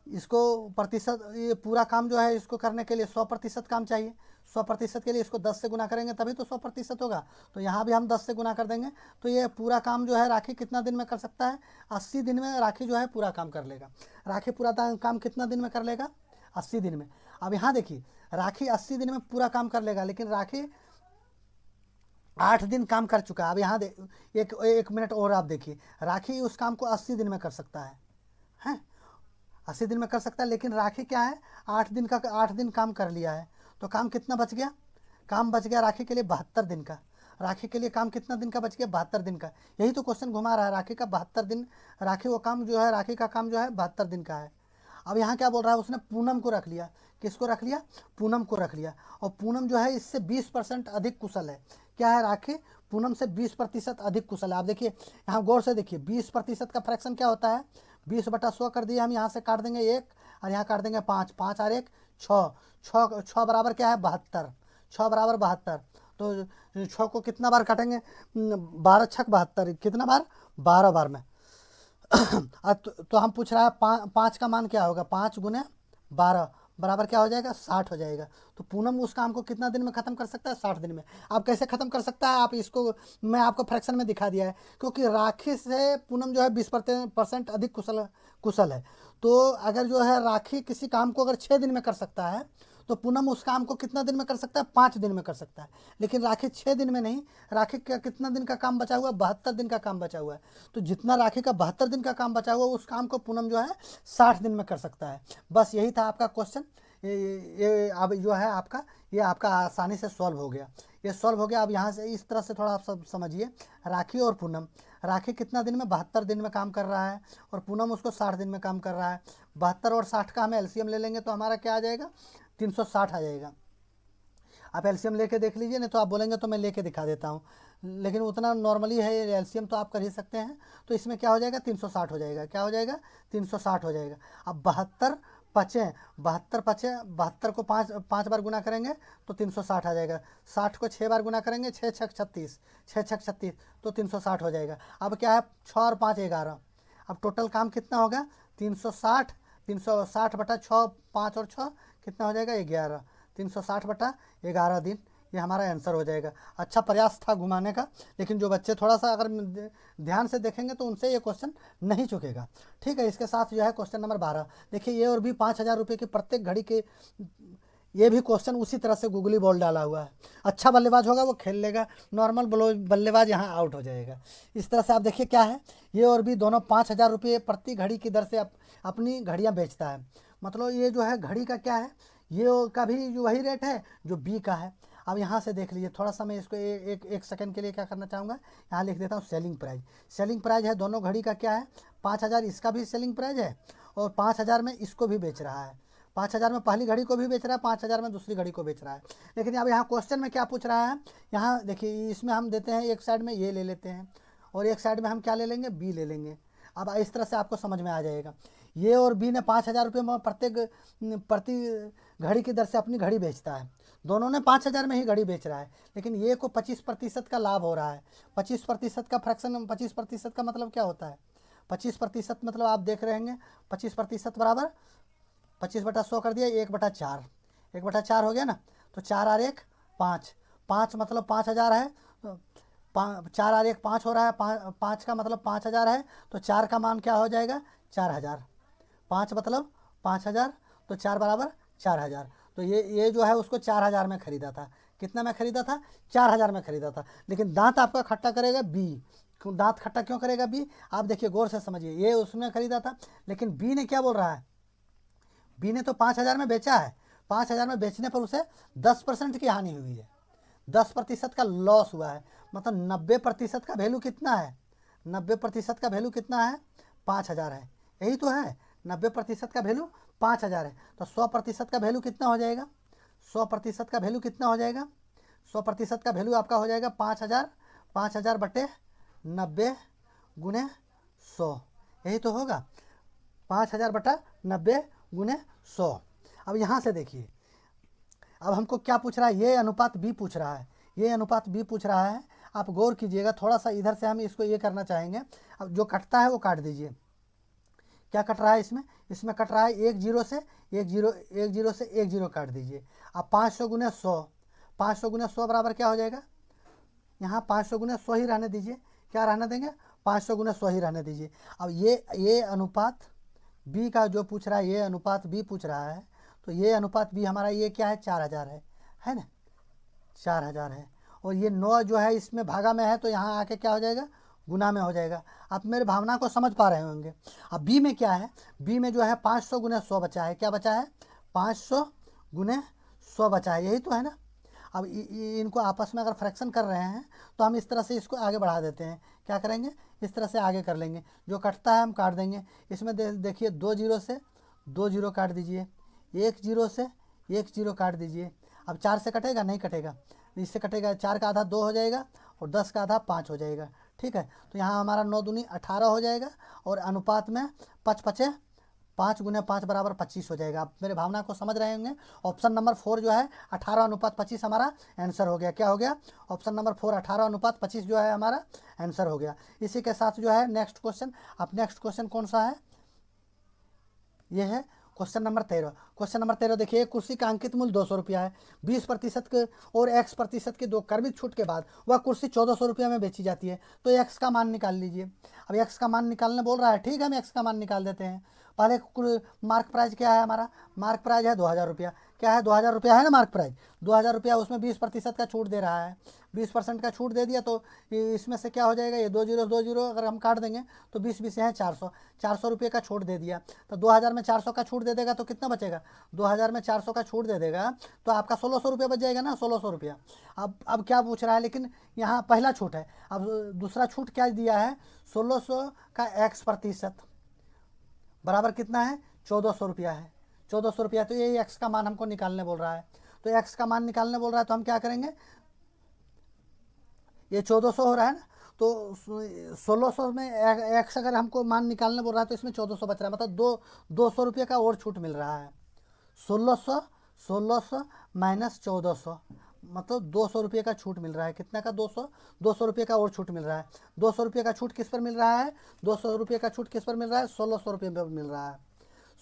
इसको प्रतिशत, ये पूरा काम जो है इसको करने के लिए 100% काम चाहिए। 100% के लिए इसको 10 से गुना करेंगे तभी तो 100% होगा। तो यहाँ भी हम 10 से गुना कर देंगे, तो ये पूरा काम जो है राखी कितना दिन में कर सकता है, 80 दिन में राखी जो है पूरा काम कर लेगा। राखी पूरा काम कितना दिन में कर लेगा, 80 दिन में। अब यहाँ देखिए, राखी 80 दिन में पूरा काम कर लेगा, लेकिन राखी 8 दिन काम कर चुका है। अब यहाँ एक मिनट और आप देखिए, राखी उस काम को 80 दिन में कर सकता है, हैं 80 दिन में कर सकता है, लेकिन राखी क्या है, 8 दिन काम कर लिया है। तो काम कितना बच गया, काम बच गया राखी के लिए 72 दिन का। राखी के लिए काम कितना दिन का बच गया, 72 दिन का। यही तो क्वेश्चन घुमा रहा है, राखी का 72 दिन, राखी वो काम जो है, राखी का काम जो है 72 दिन का है। अब यहाँ क्या बोल रहा है, उसने पूनम को रख लिया, किसको रख लिया, पूनम को रख लिया। और पूनम जो है इससे 20% अधिक कुशल है। क्या है, राखी पूनम से 20% अधिक कुशल है। आप देखिए, यहाँ गौर से देखिए, 20% का फ्रैक्शन क्या होता है, 20/100 कर दिए हम, यहाँ से काट देंगे 1 और यहाँ काट देंगे 5, 5 और 1 6, 6 बराबर क्या है, 72, 6 बराबर 72। तो 6 को कितना बार काटेंगे, 12 छक 72, कितना बार, 12 बार में। तो हम पूछ रहा है 5 का मान क्या होगा, 5 गुने 12 बराबर क्या हो जाएगा, 60 हो जाएगा। तो पूनम उस काम को कितना दिन में ख़त्म कर सकता है, 60 दिन में। आप कैसे ख़त्म कर सकता है, आप इसको मैं आपको फ्रैक्शन में दिखा दिया है, क्योंकि राखी से पूनम जो है 20% अधिक कुशल है। तो अगर जो है राखी किसी काम को अगर 6 दिन में कर सकता है, तो पूनम उस काम को कितना दिन में कर सकता है, 5 दिन में कर सकता है। लेकिन राखी 6 दिन में नहीं, राखी का कितना दिन का काम बचा हुआ है, 72 दिन का काम बचा हुआ है। तो जितना राखी का 72 दिन का काम बचा हुआ है, उस काम को पूनम जो है 60 दिन में कर सकता है। बस यही था आपका क्वेश्चन। ये अब जो है आपका, ये आपका आसानी से सॉल्व हो गया, ये सॉल्व हो गया। अब यहाँ से इस तरह से थोड़ा आप सब समझिए, राखी और पूनम, राखी कितना दिन में, 72 दिन में काम कर रहा है, और पूनम उसको 60 दिन में काम कर रहा है। 72 और 60 का हम एलसीएम ले लेंगे तो हमारा क्या आ जाएगा, 360 आ जाएगा। आप एलसीएम लेके देख लीजिए, नहीं तो आप बोलेंगे तो मैं लेके दिखा देता हूँ, लेकिन उतना नॉर्मली है एलसीएम तो आप कर ही सकते हैं। तो इसमें क्या हो जाएगा, 360 हो जाएगा, क्या हो जाएगा, 360 हो जाएगा। अब 72 को 5 बार गुना करेंगे तो 360 आ जाएगा। 60 को 6 बार गुना करेंगे, 6 छक 36, 6 छक 36, तो 360 हो जाएगा। अब क्या है, 6 और 5 11। अब टोटल काम कितना होगा, 360, 360/6, 5 और 6 कितना हो जाएगा, 11। 360/11 दिन, ये हमारा आंसर हो जाएगा। अच्छा प्रयास था घुमाने का, लेकिन जो बच्चे थोड़ा सा अगर ध्यान से देखेंगे तो उनसे ये क्वेश्चन नहीं चुकेगा। ठीक है, इसके साथ जो है क्वेश्चन नंबर 12 देखिए, ये और भी 5000 रुपये की प्रत्येक घड़ी के, ये भी क्वेश्चन उसी तरह से गूगली बॉल डाला हुआ है। अच्छा बल्लेबाज होगा वो खेल लेगा, नॉर्मल बल्लेबाज यहाँ आउट हो जाएगा। इस तरह से आप देखिए क्या है, ये और भी दोनों 5000 रुपये प्रति घड़ी की दर से अपनी घड़ियाँ बेचता है। मतलब ये जो है घड़ी का क्या है, ये का भी वही रेट है जो बी का है। अब यहाँ से देख लीजिए, थोड़ा सा मैं इसको एक सेकंड के लिए क्या करना चाहूँगा, यहाँ लिख देता हूँ सेलिंग प्राइस। सेलिंग प्राइस है दोनों घड़ी का क्या है, 5000 इसका भी सेलिंग प्राइस है, और 5000 में इसको भी बेच रहा है। 5000 में पहली घड़ी को भी बेच रहा है, 5000 में दूसरी घड़ी को बेच रहा है। लेकिन अब यहाँ क्वेश्चन में क्या पूछ रहा है, यहाँ देखिए, इसमें हम देते हैं एक साइड में ये ले लेते हैं, और एक साइड में हम क्या ले लेंगे, बी ले लेंगे। अब इस तरह से आपको समझ में आ जाएगा। ये और बी ने 5000 रुपये में प्रति घड़ी की दर से अपनी घड़ी बेचता है। दोनों ने 5000 में ही घड़ी बेच रहा है, लेकिन ये को 25% का लाभ हो रहा है। 25% का फ्रैक्शन, 25% का मतलब क्या होता है, 25% मतलब आप देख रहे होंगे, 25% बराबर 25/100 कर दिया, 1/4, 1/4 हो गया ना। तो 4 और 1 5, 5 मतलब 5,000 है, तो 4 और 1 5 हो रहा है, 5 का मतलब 5,000 है, तो 4 का मान क्या हो जाएगा 4,000, 5 मतलब 5,000, तो 4 बराबर 4,000। तो ये जो है उसको 4,000 में ख़रीदा था। कितना में ख़रीदा था? 4,000 में ख़रीदा था। लेकिन दांत आपका खट्टा करेगा बी। क्यों दांत खट्टा क्यों करेगा बी? आप देखिए गौर से समझिए, ये उसने ख़रीदा था, लेकिन बी ने क्या बोल रहा है, बी ने तो 5,000 में बेचा है। 5,000 में बेचने पर उसे 10% की हानि हुई है, 10% का लॉस हुआ है। मतलब 90% का वैल्यू कितना है? 90% का वैल्यू कितना है? 5,000 है। यही तो है, 90% का वैल्यू 5,000 है। तो 100% का वैल्यू कितना हो जाएगा? 100% का वैल्यू कितना हो जाएगा? 100% का वैल्यू आपका हो जाएगा 5,000, 5,000 बटे 90 गुने 100, यही तो होगा 5,000 बटा 90 गुने 100। अब यहाँ से देखिए, अब हमको क्या पूछ रहा है, ये अनुपात बी पूछ रहा है, ये अनुपात बी पूछ रहा है। आप गौर कीजिएगा थोड़ा सा, इधर से हम इसको ये करना चाहेंगे। अब जो कटता है वो काट दीजिए। क्या कट रहा है इसमें? इसमें कट रहा है 1 0 से 1 0, 1 0 से 1 0 काट दीजिए। अब 500 गुने 100, 500 गुने 100 बराबर क्या हो जाएगा? यहाँ 500 गुने 100 ही रहने दीजिए। क्या रहने देंगे? 500 गुने 100 ही रहने दीजिए। अब ये अनुपात बी का जो पूछ रहा है, ये अनुपात बी पूछ रहा है, तो ये अनुपात बी हमारा ये क्या है? 4,000 है ना, 4,000 है। और ये 9 जो है इसमें भागा में है, तो यहाँ आके क्या हो जाएगा? गुना में हो जाएगा। आप मेरे भावना को समझ पा रहे होंगे। अब बी में क्या है? बी में जो है 500 गुने 100 बचा है। क्या बचा है? 500 गुने 100 बचा है, यही तो है ना। अब इनको आपस में अगर फ्रैक्शन कर रहे हैं तो हम इस तरह से इसको आगे बढ़ा देते हैं। क्या करेंगे? इस तरह से आगे कर लेंगे। जो कटता है हम काट देंगे। इसमें देखिए 2 0 से 2 0 काट दीजिए, 1 0 से 1 0 काट दीजिए। अब 4 से कटेगा? नहीं कटेगा। इससे कटेगा, 4 का आधा 2 हो जाएगा और 10 का आधा 5 हो जाएगा। ठीक है, तो यहाँ हमारा 9 दूनी 18 हो जाएगा और अनुपात में 5 5 5 गुने 5 बराबर 25 हो जाएगा। आप मेरे भावना को समझ रहे होंगे। ऑप्शन नंबर 4 जो है 18:25 हमारा आंसर हो गया। क्या हो गया? ऑप्शन नंबर 4 18:25 जो है हमारा आंसर हो गया। इसी के साथ जो है नेक्स्ट क्वेश्चन, अब नेक्स्ट क्वेश्चन कौन सा है? ये है क्वेश्चन नंबर 13। क्वेश्चन नंबर 13 देखिए, एक कुर्सी का अंकित मूल्य 200 रुपया है। 20% के और x% के दो क्रमिक छूट के बाद वह कुर्सी 1,400 रुपया में बेची जाती है। तो x का मान निकाल लीजिए। अब x का मान निकालने बोल रहा है, ठीक है, हम x का मान निकाल देते हैं। पहले मार्क प्राइस क्या है हमारा? मार्क प्राइस है 2,000 रुपया। क्या है? 2,000 रुपया है ना मार्क प्राइस। 2,000 रुपया, उसमें 20% का छूट दे रहा है। 20% का छूट दे दिया तो इसमें से क्या हो जाएगा? ये 2 0 2 0 अगर हम काट देंगे तो 20 20 है 400, 400 रुपये का छूट दे दिया। तो 2,000 में 400 का छूट दे देगा तो कितना बचेगा? 2,000 में 400 का छूट दे देगा तो आपका 1,600 रुपया बच जाएगा ना, 1,600 रुपया। अब क्या पूछ रहा है? लेकिन यहाँ पहला छूट है, अब दूसरा छूट क्या दिया है? 1,600 का x% बराबर कितना है? 1,400 रुपया है। 1,400 रुपया, तो ये x का मान हमको निकालने बोल रहा है। तो x का मान निकालने बोल रहा है तो हम क्या करेंगे? ये 1,400 हो रहा है ना, तो 1,600 में x अगर हमको मान निकालने बोल रहा है तो इसमें 1,400 बच रहा है। मतलब 200 रुपये का और छूट मिल रहा है। 1,600 माइनस 1,400 मतलब 200 रुपये का छूट मिल रहा है। कितना का? 200 रुपये का और छूट मिल रहा है। 200 रुपये का छूट किस पर मिल रहा है? 200 रुपये का छूट किस पर मिल रहा है? 1,600 रुपये पर मिल रहा है।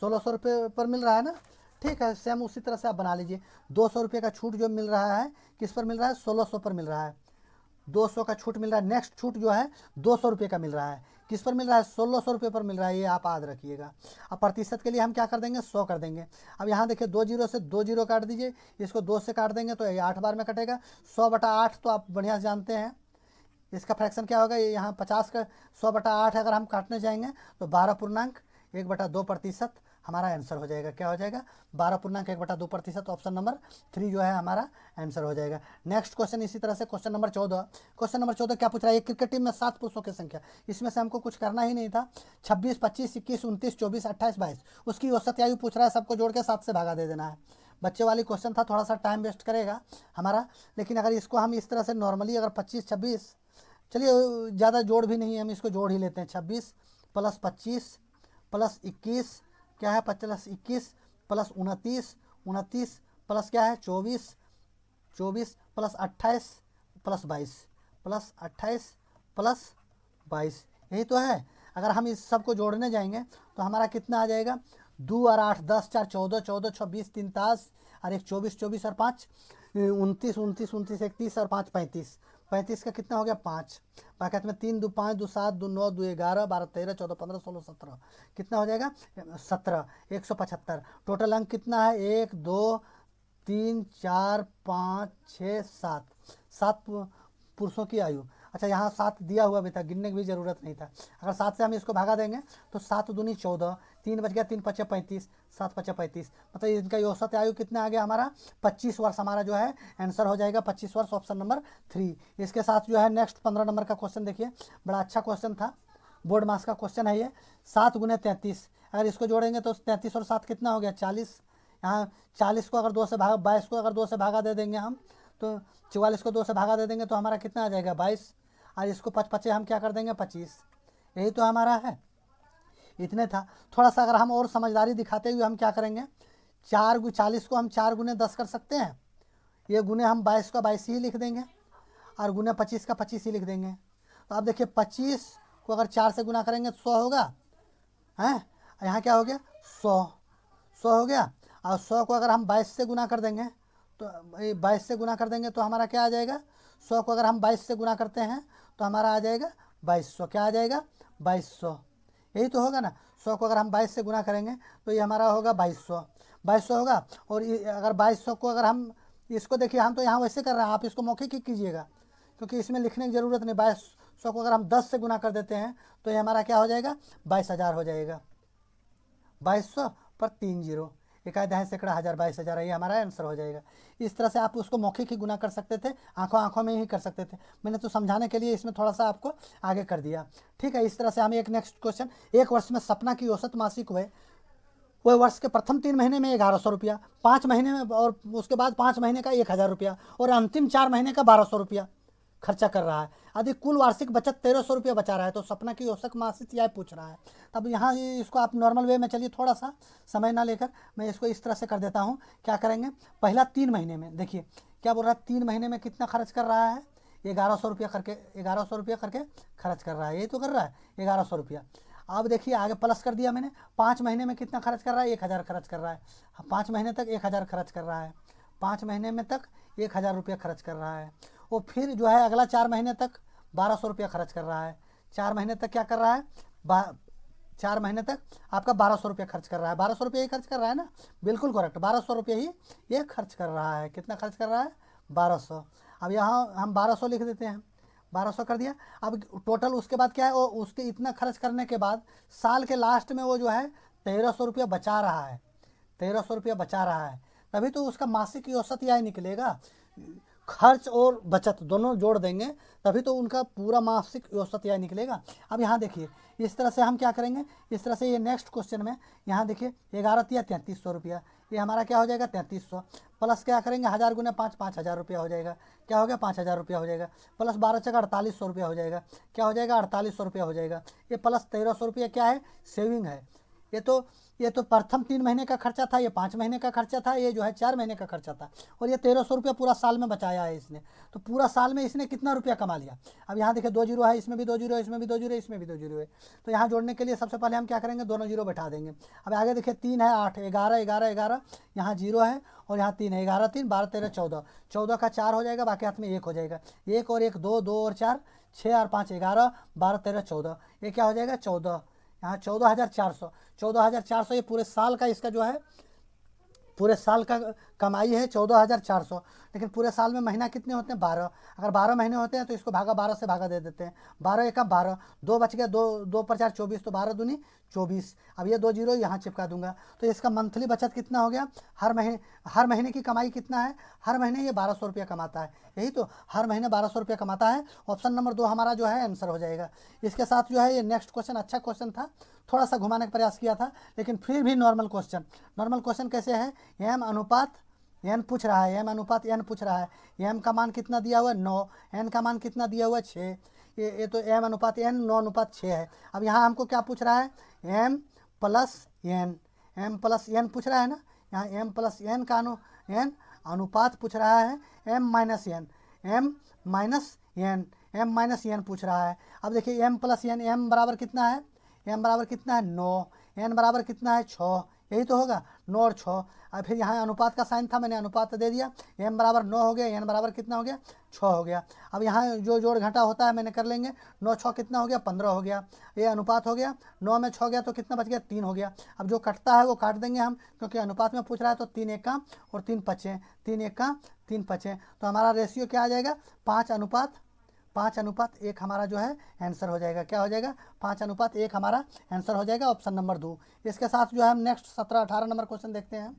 1,600 रुपये पर मिल रहा है ना। ठीक है, सेम उसी तरह से आप बना लीजिए। 200 रुपये का छूट जो मिल रहा है किस पर मिल रहा है? 1,600 पर मिल रहा है। 200 का छूट मिल रहा है। नेक्स्ट छूट जो है 200 रुपये का मिल रहा है। किस पर मिल रहा है? 1,600 रुपये पर मिल रहा है। ये आप याद रखिएगा। अब प्रतिशत के लिए हम क्या कर देंगे? 100 कर देंगे। अब यहाँ देखिए 2 0 से 2 0 काट दीजिए, इसको 2 से काट देंगे तो ये 8 बार में कटेगा। 100/8 तो आप बढ़िया से जानते हैं। इसका फ्रैक्शन क्या होगा? ये यहाँ 50 का 100/8 अगर हम काटने जाएंगे तो 12.1/2% हमारा आंसर हो जाएगा। क्या हो जाएगा? 12.1/2%। ऑप्शन नंबर 3 जो है हमारा आंसर हो जाएगा। नेक्स्ट क्वेश्चन इसी तरह से क्वेश्चन नंबर 14। क्वेश्चन नंबर 14 क्या पूछ रहा है? एक क्रिकेट टीम में 7 पुरुषों की संख्या, इसमें से हमको कुछ करना ही नहीं था। 26 25 21 29 24 28 22 उसकी औसत आयु पूछ रहा है। सबको जोड़ के 7 से भागा दे देना है। बच्चे वाली क्वेश्चन था, थोड़ा सा टाइम वेस्ट करेगा हमारा। लेकिन अगर इसको हम इस तरह से नॉर्मली अगर 25 26, चलिए ज़्यादा जोड़ भी नहीं है, हम इसको जोड़ ही लेते हैं। 26 + 25 + 21 क्या है? 25 + 29 29 प्लस क्या है? 24 24 + 28 + 22 + 28 + 22, यही तो है। अगर हम इस सब को जोड़ने जाएंगे तो हमारा कितना आ जाएगा? 2 और 8 10, 4 14, 14 6 20, 3 ताश और एक 24, 24 और 5 29, 29, 29 एक 30 और 5 35, 35 का कितना हो गया 5, बाकी में 3 2 5 2 7 2 9 2 11 12 13 14 15 16 17, कितना हो जाएगा 17, 175। टोटल अंक कितना है 1 2 3 4 5 6 7, 7 पुरुषों की आयु। अच्छा यहाँ 7 दिया हुआ भी था, गिनने की भी ज़रूरत नहीं था। अगर 7 से हम इसको भागा देंगे तो 7 दूनी 14, 3 बच गया, 3 पचे 35, 7 पचे 35, मतलब इनका औसत आयु कितना आ गया हमारा 25 वर्ष। हमारा जो है आंसर हो जाएगा 25 वर्ष, ऑप्शन नंबर 3। इसके साथ जो है नेक्स्ट 15 नंबर का क्वेश्चन देखिए, बड़ा अच्छा क्वेश्चन था, बोर्ड मास का क्वेश्चन है ये। 7 गुने 33, अगर इसको जोड़ेंगे तो 33 और 7 कितना हो गया 40। यहाँ 40 को अगर 2 से भागा, 22 को अगर 2 से भागा दे देंगे हम, तो 44 को 2 से भागा दे देंगे तो हमारा कितना आ जाएगा 22, और इसको 5 पचे हम क्या कर देंगे 25। यही तो हमारा है, इतने था। थोड़ा सा अगर हम और समझदारी दिखाते हुए हम क्या करेंगे, 40 को हम 4 गुने 10 कर सकते हैं, ये गुने हम 22 का 22 ही लिख देंगे और गुने 25 का 25 ही लिख देंगे। तो आप देखिए 25 को अगर 4 से गुना करेंगे तो 100 होगा, हैं यहाँ क्या हो गया 100 हो गया। और 100 को अगर हम 22 से गुना कर देंगे तो 22 से गुना कर देंगे तो हमारा क्या आ जाएगा, 100 को अगर हम 22 से गुना करते हैं तो हमारा आ जाएगा 2200। क्या आ जाएगा 2200, यही तो होगा ना। 100 को अगर हम 22 से गुना करेंगे तो ये हमारा होगा 2200 होगा। और अगर 2200 को अगर हम इसको देखिए, हम तो यहाँ वैसे कर रहे हैं, आप इसको मौखिक ही कीजिएगा क्योंकि इसमें लिखने की ज़रूरत नहीं। 2200 को अगर हम 10 से गुना कर देते हैं तो ये हमारा क्या हो जाएगा 22,000 हो जाएगा। 2200 पर 3 जीरो, 1/2 सैकड़ा हज़ार 22,000, ये हमारा आंसर हो जाएगा। इस तरह से आप उसको मौखिक ही गुना कर सकते थे, आंखों में ही कर सकते थे। मैंने तो समझाने के लिए इसमें थोड़ा सा आपको आगे कर दिया, ठीक है। इस तरह से हम एक नेक्स्ट क्वेश्चन, एक वर्ष में सपना की औसत मासिक हुए वह वर्ष के प्रथम 3 महीने में 1100 रुपया, 5 महीने में और उसके बाद 5 महीने का 1,000 रुपया और अंतिम 4 महीने का 1,200 रुपया खर्चा कर रहा है। यदि कुल वार्षिक बचत 1,300 रुपया बचा रहा है तो सपना की औसत मासिक आय पूछ रहा है। तब यहाँ इसको आप नॉर्मल वे में चलिए, थोड़ा सा समय ना लेकर मैं इसको इस तरह से कर देता हूँ। क्या करेंगे, पहला 3 महीने में देखिए क्या बोल रहा है, 3 महीने में कितना खर्च कर रहा है 1,100 रुपया करके, 1,100 रुपया करके खर्च कर रहा है, यही तो कर रहा है 1,100 रुपया। अब देखिए आगे प्लस कर दिया मैंने, 5 महीने में कितना खर्च कर रहा है 1,000 खर्च कर रहा है, 5 महीने तक 1,000 खर्च कर रहा है, 5 महीने में तक 1,000 रुपया खर्च कर रहा है। और फिर जो है अगला 4 महीने तक 1,200 रुपया खर्च कर रहा है, 4 महीने तक क्या कर रहा है 4 महीने तक आपका 1,200 रुपया खर्च कर रहा है। 1,200 रुपया ही खर्च कर रहा है ना, बिल्कुल करेक्ट, 1,200 रुपया ही ये खर्च कर रहा है। कितना खर्च कर रहा है 1,200। अब यहाँ हम 1,200 लिख देते हैं, 1,200 कर दिया। अब टोटल उसके बाद क्या है, वो उसके इतना खर्च करने के बाद साल के लास्ट में वो जो है 1,300 रुपया बचा रहा है, 1,300 रुपया बचा रहा है, तभी तो उसका मासिक औसत आय निकलेगा। खर्च और बचत दोनों जोड़ देंगे तभी तो उनका पूरा मासिक औसत आय निकलेगा। अब यहाँ देखिए इस तरह से हम क्या करेंगे, इस तरह से ये नेक्स्ट क्वेश्चन में यहाँ देखिए 11 या 3,300 रुपया, ये हमारा क्या हो जाएगा 3,300, प्लस क्या करेंगे 1,000 गुने 5, 5,000 रुपया हो जाएगा। क्या हो गया 5,000 रुपया हो जाएगा, प्लस 12 चका 4,800 रुपया हो जाएगा। क्या हो जाएगा 4,800 रुपया हो जाएगा। ये प्लस 1,300 रुपया क्या है सेविंग है। ये तो प्रथम 3 महीने का खर्चा था, ये 5 महीने का खर्चा था, ये जो है 4 महीने का खर्चा था, और ये 1,300 रुपया पूरा साल में बचाया है इसने। तो पूरा साल में इसने कितना रुपया कमा लिया। अब यहाँ देखिए 2 जीरो है, इसमें भी 2 जीरो है, इसमें भी 2 जीरो है, इसमें भी 2 जीरो है। तो यहाँ जोड़ने के लिए सबसे पहले हम क्या करेंगे, दोनों जीरो बैठा देंगे। अब आगे देखिए 3 है 8, 11, 11, 11, यहाँ जीरो है और यहाँ 3 है, 11, 3, 12, 13, 14, 14 का 4 हो जाएगा, बाकी हाथ में 1 हो जाएगा, 1 और 1 2, 2 और 4 6 और 5 11, 12, 13, 14, ये क्या हो जाएगा 14, यहाँ 14,400, 14,400 ये पूरे साल का इसका जो है पूरे साल का कमाई है 14,400। लेकिन पूरे साल में महीना कितने होते हैं 12, अगर 12 महीने होते हैं तो इसको भागा 12 से भागा दे देते हैं, 12 एक 12, 2 बच गया, 2 पर 4 24, तो 12 दूनी 24। अब ये 2 जीरो यहाँ चिपका दूंगा तो इसका मंथली बचत कितना हो गया, हर महीने की कमाई कितना है, हर महीने ये 1,200 रुपया कमाता है, यही तो हर महीने 1,200 रुपया कमाता है। ऑप्शन नंबर 2 हमारा जो है आंसर हो जाएगा। इसके साथ जो है ये नेक्स्ट क्वेश्चन अच्छा क्वेश्चन था, थोड़ा सा घुमाने का प्रयास किया था लेकिन फिर भी नॉर्मल क्वेश्चन कैसे है, एम अनुपात एन पूछ रहा है, एम अनुपात एन पूछ रहा है। एम का मान कितना दिया हुआ है 9, एन का मान कितना दिया हुआ है 6, ये तो एम अनुपात एन 9 अनुपात 6 है। अब यहाँ हमको क्या पूछ रहा है एम प्लस एन पूछ रहा है ना, यहाँ एम प्लस एन का एन अनुपात पूछ रहा है, एम माइनस एन पूछ रहा है। अब देखिए एम प्लस एन, एम बराबर कितना है 9, एन बराबर कितना है 6, यही तो होगा 9 और 6। अब फिर यहाँ अनुपात का साइन था, मैंने अनुपात दे दिया, m बराबर 9 हो गया, n बराबर कितना हो गया 6 हो गया। अब यहाँ जो जोड़ घटा होता है मैंने कर लेंगे, 9 6 कितना हो गया 15 हो गया, ये अनुपात हो गया, 9 में 6 गया तो कितना बच गया 3 हो गया। अब जो कटता है वो काट देंगे हम, क्योंकि अनुपात में पूछ रहा है, तो 3 एक का और 3 पचे, 3 एक का 3 पचे, तो हमारा रेशियो क्या आ जाएगा 5:1 हमारा जो है आंसर हो जाएगा। क्या हो जाएगा 5:1 हमारा आंसर हो जाएगा, ऑप्शन नंबर 2। इसके साथ जो है हम नेक्स्ट 17-18 नंबर क्वेश्चन देखते हैं।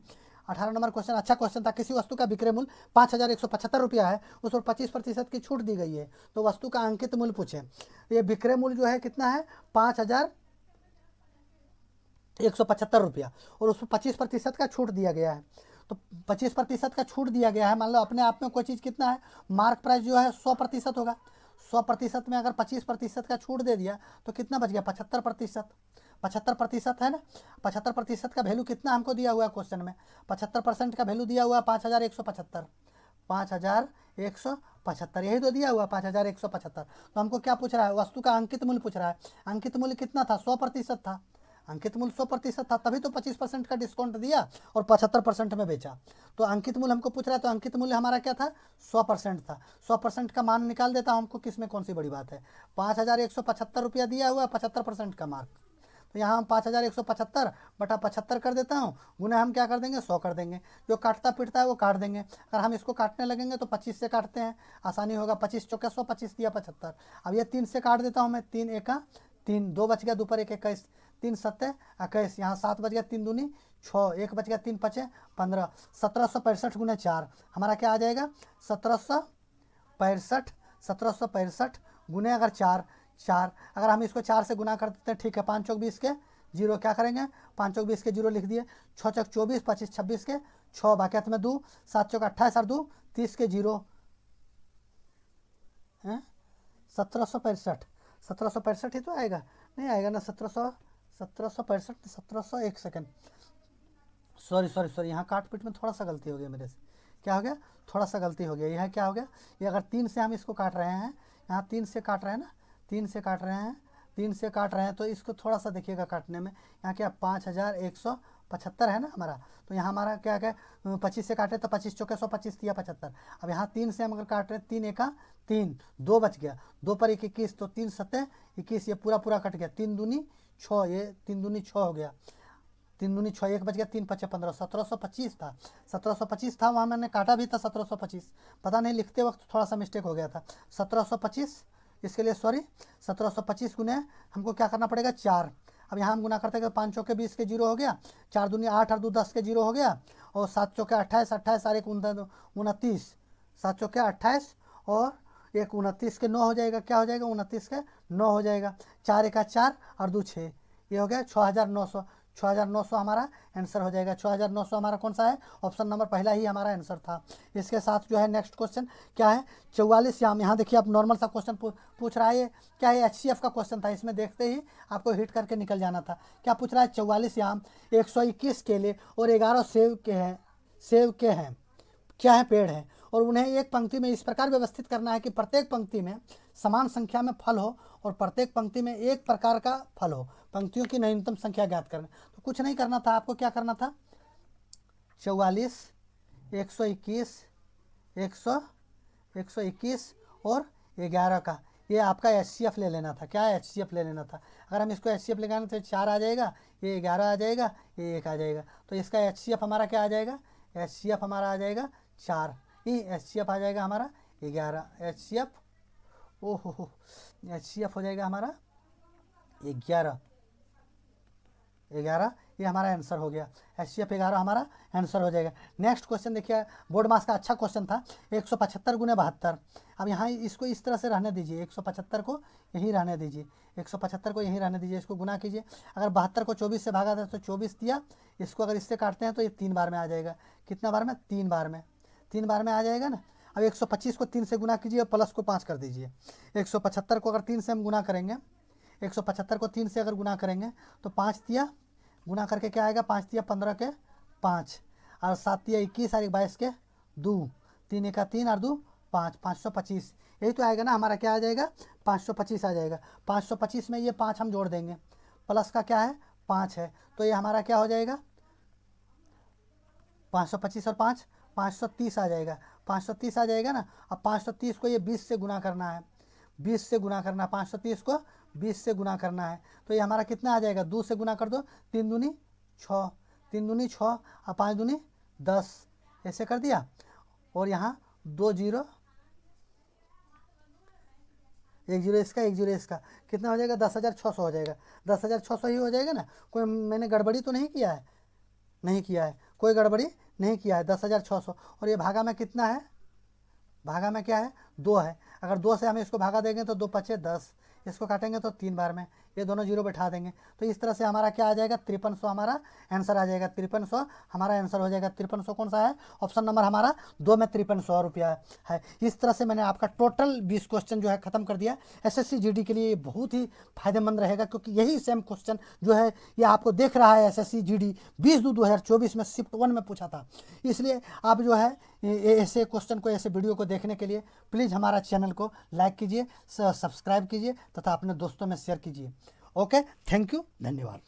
18 नंबर क्वेश्चन अच्छा क्वेश्चन था। किसी वस्तु का विक्रय मूल्य 5,175 रुपया है, उस पर 25% की छूट दी गई है, तो वस्तु का अंकित मूल्य पूछे। ये विक्रय मूल्य जो है कितना है 5,175 रुपया, और उस पर 25% का छूट दिया गया है। तो 25% का छूट दिया गया है, मान लो अपने आप में कोई चीज़ कितना है, मार्क प्राइस जो है 100% होगा, 100% में अगर 25% का छूट दे दिया तो कितना बच गया 75%। 75% है ना, 75% का वैल्यू कितना हमको दिया हुआ है क्वेश्चन में, 75% का वैल्यू दिया हुआ है 5,175, 5,175 यही तो दिया हुआ 5,175। तो हमको क्या पूछ रहा है, वस्तु का अंकित मूल्य पूछ रहा है। अंकित मूल्य कितना था 100% था, अंकित मूल्य 100% था, तभी तो 25% का डिस्काउंट दिया और 75% में बेचा। तो अंकित मूल्य हमको पूछ रहा है, तो अंकित मूल्य हमारा क्या था 100% था। 100% का मान निकाल देता हूँ, हमको किस में कौन सी बड़ी बात है। 5,175 रुपया दिया हुआ 75% का मार्क, तो यहाँ हम 5,175 बटा 75 कर देता हूँ, गुना हम क्या कर देंगे 100 कर देंगे। जो काटता पिटता है वो काट देंगे, अगर हम इसको काटने लगेंगे तो 25 से काटते हैं, आसानी होगा। 25 चौके 100, 25 दिया 75। अब ये 3 से काट देता हूँ मैं, 3 एका 3, 2 बच गया, 2 पर 1 21, 3 सत्ते 21, यहाँ 7 बच गया, 3 दूनी 6, 1 बच गया, 3 पचे 15, 1765 गुना 4 हमारा क्या आ जाएगा 1765, 1765 गुने अगर 4, अगर हम इसको 4 से गुना कर देते हैं, ठीक है, 5 चौक 20 के 0 क्या करेंगे, 5 चौक 20 के 0 लिख दिए, 6 चौक 24, 25 26 के 6 बाकी में 2, 7 चौक 28 और 2 30 के 0 हैं, 1765, 1765 ही तो आएगा, नहीं आएगा ना 1765, 1700, एक सेकेंड, सॉरी यहाँ काट पीट में थोड़ा सा गलती हो गया मेरे से। क्या हो गया, थोड़ा सा गलती हो गया। यह क्या हो गया, ये अगर 3 से हम इसको काट रहे हैं, यहाँ 3 से काट रहे हैं ना, 3 से काट रहे हैं, 3 से काट रहे हैं, तो इसको थोड़ा सा देखिएगा काटने में। यहाँ क्या 5,175 है ना हमारा, तो यहाँ हमारा क्या क्या 25 से काटे तो 25 चौके 125 दिया 75। अब यहाँ 3 से हम अगर काट रहे हैं, 3 एका 3, 2 बच गया, 2 पर 1 21, तो 3 सत्ते 21, ये पूरा कट गया, 3 दूनी 6, ये 3 दूनी 6 हो गया, 3 दूनी 6, 1 बच गया, 3 पचे 15, 1725 था, 1725 था, वहाँ मैंने काटा भी था 1725, पता नहीं लिखते वक्त थोड़ा सा मिस्टेक हो गया था। 1725 इसके लिए सॉरी, 1725 गुने हमको क्या करना पड़ेगा 4। अब यहाँ हम गुना करते हैं, 5 चौके 20 के 0 हो गया, 4 दूनी 8 और 2 10 के 0 हो गया, और 7 चौके 28, 28 और 1 29, 7 चौके 28 और 1 29 के 9 हो जाएगा, क्या हो जाएगा 29 के 9 हो जाएगा, 4 1 4 और 2 6, ये हो गया 6,900, 6,900 हमारा आंसर हो जाएगा। 6,900 हमारा कौन सा है, ऑप्शन नंबर पहला ही हमारा आंसर था। इसके साथ जो है नेक्स्ट क्वेश्चन क्या है 44 याम, यहाँ देखिए आप नॉर्मल सा क्वेश्चन पूछ रहा है, ये क्या है HCF का क्वेश्चन था, इसमें देखते ही आपको हिट करके निकल जाना था। क्या पूछ रहा है 44 याम 121 केले और 11 सेब के हैं क्या है पेड़ है, और उन्हें एक पंक्ति में इस प्रकार व्यवस्थित करना है कि प्रत्येक पंक्ति में समान संख्या में फल हो और प्रत्येक पंक्ति में एक प्रकार का फल हो। पंक्तियों की न्यूनतम संख्या ज्ञात करना, तो कुछ नहीं करना था आपको, क्या करना था 44, 121, 121 और 11 का ये आपका HCF ले लेना था। क्या HCF ले लेना था, अगर हम इसको HCF लगाने तो 4 आ जाएगा, ये 11 आ जाएगा, ये 1 आ जाएगा, तो इसका HCF हमारा क्या आ जाएगा, HCF हमारा आ जाएगा 4, ये HCF आ जाएगा हमारा 11, HCF ओहो HCF हो जाएगा हमारा 11, ये हमारा आंसर हो गया। HCF 11 हमारा आंसर हो जाएगा। नेक्स्ट क्वेश्चन देखिए, बोर्ड मास का अच्छा क्वेश्चन था, 175 गुने 72। अब यहाँ इसको इस तरह से रहने दीजिए, 175 को यहीं रहने दीजिए, 175 को यहीं रहने दीजिए, इसको गुना कीजिए। अगर 72 को 24 से भागा था तो 24 दिया, इसको अगर इससे काटते हैं तो ये 3 बार में आ जाएगा। कितना बार में, 3 बार में, 3 बार में आ जाएगा ना। अब 125 को 3 से गुना कीजिए और प्लस को 5 कर दीजिए। 175 को अगर 3 से हम गुना करेंगे, 175 को 3 से अगर गुना करेंगे तो 5 दिया, गुना करके क्या आएगा, 5 दिया 15 के 5 और 7 दिया 21 और 22 के 2, 3 1 3 और 2 5, 525 यही तो आएगा ना हमारा। क्या आ जाएगा 525 आ जाएगा। 525 में ये 5 हम जोड़ देंगे, प्लस का क्या है 5 है, तो ये हमारा क्या हो जाएगा 525 और 5 530 आ जाएगा, 530 आ जाएगा ना। अब 530 को ये 20 से गुना करना है, 20 से गुना करना है, 530 को 20 से गुना करना है। तो ये हमारा कितना आ जाएगा, 2 से गुना कर दो, 3 दूनी 6, 3 दूनी 6 और 5 दूनी 10, ऐसे कर दिया। और यहाँ 2 जीरो, 1 जीरो इसका, 1 जीरो इसका, कितना हो जाएगा, 10,600 हो जाएगा। 10,600 ही हो जाएगा ना। कोई मैंने गड़बड़ी तो नहीं किया है, नहीं किया है, कोई गड़बड़ी नहीं किया है। 10,600 और ये भागा में कितना है, भागा में क्या है, 2 है। अगर 2 से हम इसको भागा देंगे तो 2 पचे 10, इसको काटेंगे तो 3 बार में, ये दोनों जीरो बैठा देंगे। तो इस तरह से हमारा क्या आ जाएगा, 5300 हमारा आंसर आ जाएगा। 5300 हमारा आंसर हो जाएगा। 5300 कौन सा है, ऑप्शन नंबर हमारा 2 में 5300 रुपया है। इस तरह से मैंने आपका टोटल 20 क्वेश्चन जो है ख़त्म कर दिया। एसएससी जीडी के लिए ये बहुत ही फायदेमंद रहेगा, क्योंकि यही सेम क्वेश्चन जो है ये आपको देख रहा है एसएससी जीडी 20/2/2024 में शिफ्ट 1 में पूछा था। इसलिए आप जो है ऐसे क्वेश्चन को, ऐसे वीडियो को देखने के लिए प्लीज़ हमारा चैनल को लाइक कीजिए, सब्सक्राइब कीजिए तथा अपने दोस्तों में शेयर कीजिए। ओके, थैंक यू, धन्यवाद।